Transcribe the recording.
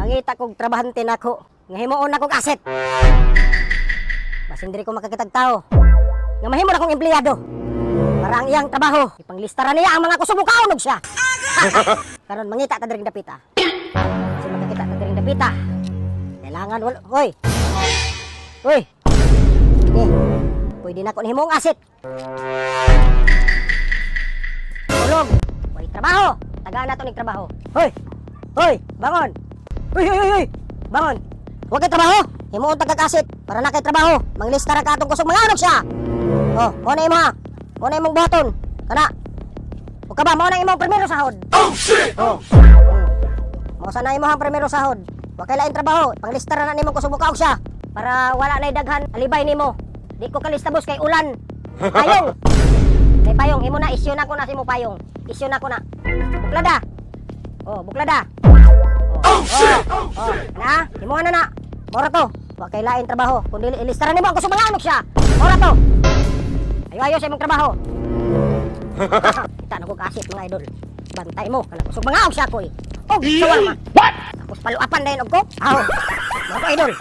mangita kog trabahante nako. Nga himuon na kog asset. Basin diri ko makakitag tao. Nga mahimo na kong empleyado. Para ang iyang trabaho, ipanglistara niya ang mga kusubukaon og siya. Karon mangita ta diring dapita. Kasi makakita ta diring dapita. Kailangan wala. Hoy. Hoy. Okay. Pwede na ko nihimo ang asset. Tulog. May trabaho. Tagaan na to ning trabaho. Hoy. Hoy, bangon. Hoy, hoy, hoy, hoy. Bangon. Huwag kay trabaho. Himuon tagag-asset para na kay trabaho. Manglista ra ka atong kusog mga anak siya. Oh, mo na imo ha. Mo na imong buhaton. Kana. O ka ba mo na imong primero sahod? Oh shit. Oh. Mo sana imo ang primero sahod. Wa kay lain trabaho. Panglista ra na nimo kusog mukaog siya para wala nay daghan alibay nimo. Di ko kalista boss kay ulan. Payong. Kay payong imo na isyu na ko na si mo payong. Isyu na ko na. Buklada. Oh, buklada. Oh shit. Oh. Na, imo na na. Mora to. Wa kay lain trabaho. Kundi ilista ra nimo ang kusog mga anak siya. Mora to. Ayo sa imong trabaho. Kita na ko kasit mga idol. Bantay mo kana kusog mga anak siya ko. Oh, sawarma. What? Tapos paluapan dayon og ko. Aw. Mga idol.